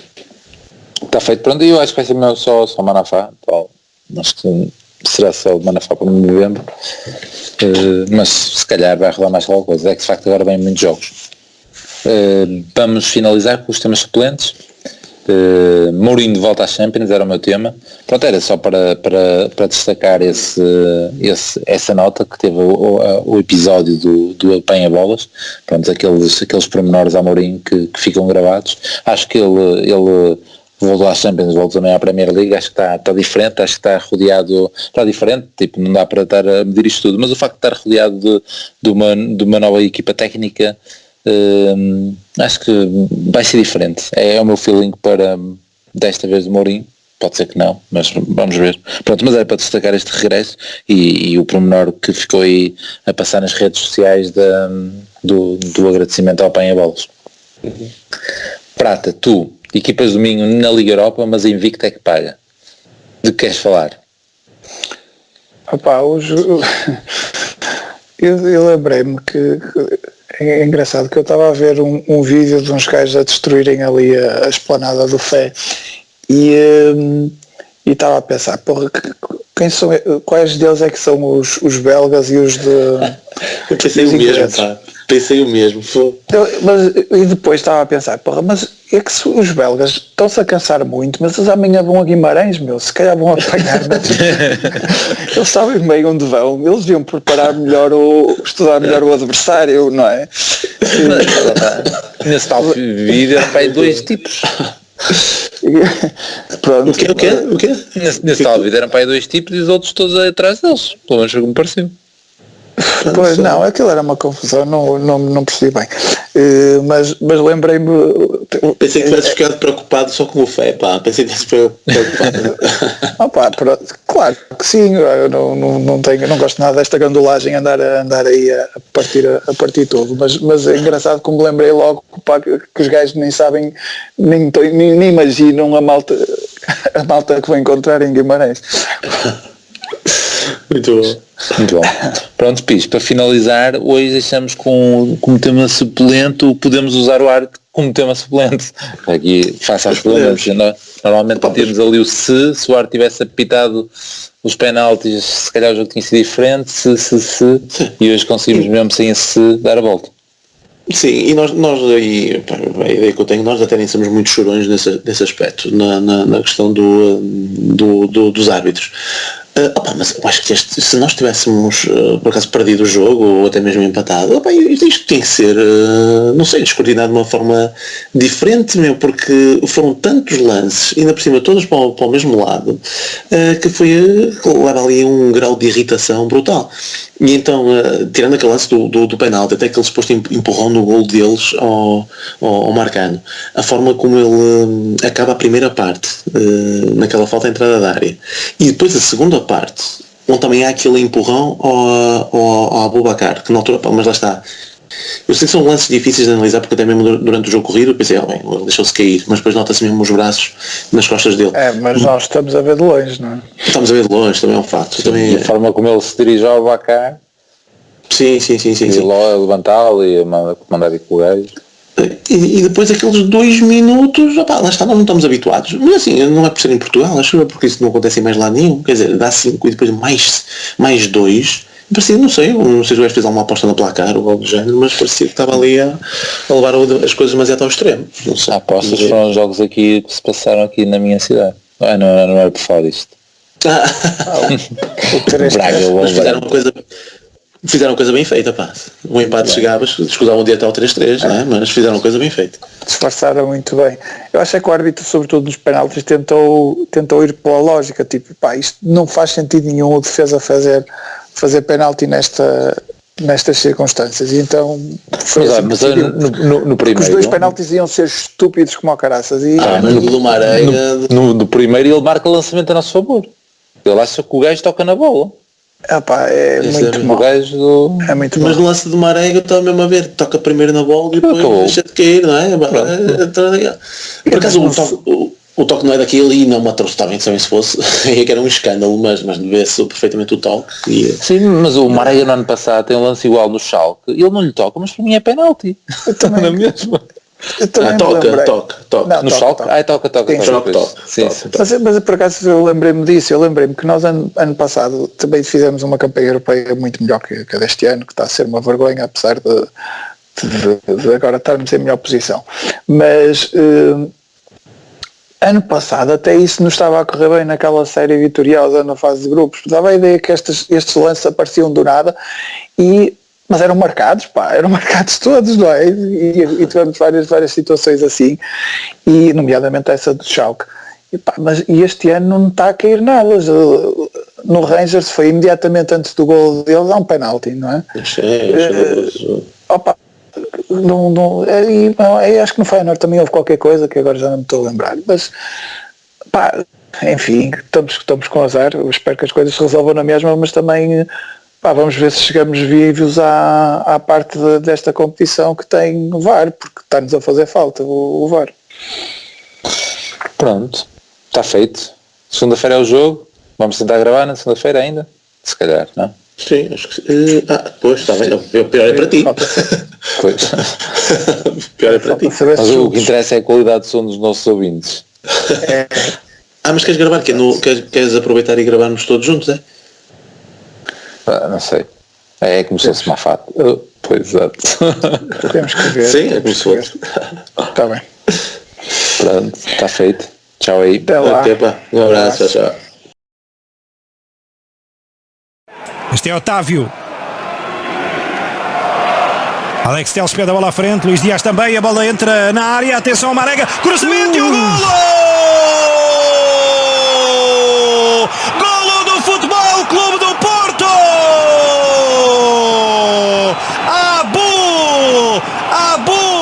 Está feito. Pronto, eu acho que vai ser meu só Manafá. Acho que será só o Manafá para novembro. Mas se calhar vai rolar mais alguma coisa. É que de facto agora vem muitos jogos. Vamos finalizar com os temas suplentes. Mourinho de volta às Champions era o meu tema. Pronto, era só para destacar essa nota que teve o episódio do apanha-bolas. Pronto, aqueles pormenores a Mourinho que ficam gravados. Acho que ele voltou às Champions, voltou também à Premier League. Acho que está diferente, acho que está rodeado, está diferente, tipo, não dá para estar a medir isto tudo, mas o facto de estar rodeado de uma nova equipa técnica, acho que vai ser diferente. É o meu feeling para desta vez de Mourinho. Pode ser que não, mas vamos ver. Pronto, mas era para destacar este regresso e o pormenor que ficou aí a passar nas redes sociais do agradecimento ao apanha-bolas. Prata, tu, equipas domingo na Liga Europa, mas a Invicta é que paga. De que queres falar? Opa, eu lembrei-me que é engraçado que eu estava a ver um vídeo de uns gajos a destruírem ali a esplanada do Fé e estava a pensar, porra, quais deles é que são os belgas e os de... Eu pensei o mesmo, pá. Pensei o mesmo. E depois estava a pensar, porra, mas é que os belgas estão-se a cansar muito, mas eles amanhã vão a Guimarães, meu, se calhar vão apanhar. Eles sabem bem onde vão, eles deviam preparar melhor estudar melhor o adversário, não é? Nesse tal vídeo vai dois tipos. Pronto. O quê? Nesse tal vídeo eram para aí dois tipos e os outros todos atrás deles, pelo menos como pareceu. Pois não, aquilo era uma confusão, não percebi bem. Mas lembrei-me. Pensei que tivesse ficado preocupado só com o Fé, pá. Pensei que tivesse preocupado. Opa, claro que sim, eu não gosto nada desta gandulagem andar aí a partir tudo, mas é engraçado como me lembrei logo, pá, que os gajos nem sabem, nem imaginam a malta que vou encontrar em Guimarães. Muito bom. Muito bom. Pronto, Pis, para finalizar, hoje deixamos como tema suplente o podemos usar o árbitro como tema suplente. Aqui faça as perguntas. Normalmente temos ali o se o árbitro tivesse apitado os penaltis, se calhar o jogo tinha sido diferente, se, e hoje conseguimos mesmo sem esse dar a volta. Sim, e nós aí, a ideia que eu tenho, nós até nem somos muito chorões nesse aspecto, na questão dos árbitros. Mas eu acho que se nós tivéssemos por acaso perdido o jogo ou até mesmo empatado, isto tem que ser, não sei, descoordenado de uma forma diferente, porque foram tantos lances, ainda por cima todos para o mesmo lado, que leva ali um grau de irritação brutal. E então, tirando aquele lance do penalti, até aquele suposto empurrão no gol deles ao Marcano, a forma como ele acaba a primeira parte, naquela falta à entrada da área, e depois a segunda parte, onde também há aquele empurrão ao Abubakar, que na altura, mas lá está. Eu sei que são lances difíceis de analisar, porque até mesmo durante o jogo corrido eu pensei, ele deixou-se cair, mas depois nota-se mesmo os braços nas costas dele. Mas nós estamos a ver de longe, não é? Estamos a ver de longe, também é um fato. E a forma como ele se dirige ao Abubakar. Sim. E logo levantá-lo e mandar ir com o gajo. E depois aqueles 2 minutos, lá está, nós não estamos habituados, mas assim, não é por ser em Portugal, acho que é porque isso não acontece em mais lado nenhum, quer dizer, dá 5 e depois mais 2, parecia, não sei se o gajo fez alguma aposta no placar ou algo do género, mas parecia que estava ali a levar as coisas demasiado ao extremo. Não sei. Apostas foram jogos aqui que se passaram aqui na minha cidade. Não era por fora isto. Braga, fizeram uma coisa bem feita, pá. O empate chegava, escusavam um dia até ao 3-3, não é? Mas fizeram uma coisa bem feita. Disfarçaram muito bem. Eu acho que o árbitro, sobretudo nos penaltis, tentou ir pela lógica, tipo, pá, isto não faz sentido nenhum o defesa fazer penalti nestas circunstâncias, e então foi mas no primeiro os 2 penaltis iam ser estúpidos como ao caraças. No primeiro ele marca o lançamento a nosso favor. Ele acha que o gajo toca na bola. É muito mau. É muito mau. Mas no lance do Marega eu estava mesmo a ver, toca primeiro na bola e depois deixa de cair, não é? Por acaso o toque não é daquele e não matou-se, também se fosse, que era um escândalo, mas vê-se perfeitamente o toque. Sim, mas o Marega no ano passado tem um lance igual no Schalke, ele não lhe toca, mas para mim é penalti. Eu também não é mesmo? Toca. No Schalke? Toca. Sim. Mas por acaso eu lembrei-me disso, que nós ano passado também fizemos uma campanha europeia muito melhor que a deste ano, que está a ser uma vergonha, apesar de agora estarmos em melhor posição. Mas ano passado até isso não estava a correr bem naquela série vitoriosa na fase de grupos. Dava a ideia que estes lances apareciam do nada, mas eram marcados, eram marcados todos, não é? E tivemos várias situações assim, e nomeadamente essa do Schalke. Mas este ano não está a cair nada. No Rangers foi imediatamente antes do gol deles, há um penalti, não é? Acho que no Feyenoord também houve qualquer coisa que agora já não me estou a lembrar, mas enfim, estamos com azar. Eu espero que as coisas se resolvam na mesma, mas também vamos ver se chegamos vivos à parte desta competição que tem o VAR, porque está-nos a fazer falta o VAR. Pronto, está feito. Segunda-feira é o jogo. Vamos tentar gravar na segunda-feira ainda? Se calhar, não? Sim, acho que sim. Pois, está bem. O pior é para ti. Pois. O pior é para ti. Mas o que interessa é a qualidade de som dos nossos ouvintes. Mas queres gravar? Queres aproveitar e gravarmos todos juntos, é? Não sei. É como se fosse uma fato. Pois, exato. Temos que ver. Sim, é como se fosse. Está bem. Pronto, está feito. Tchau aí. Até lá. Um abraço, tchau. Este é Otávio. Alex Telles pede a bola à frente. Luís Dias também. A bola entra na área. Atenção ao Marega. Cruzamento e o golo! Golo do Futebol Clube do Porto! Abu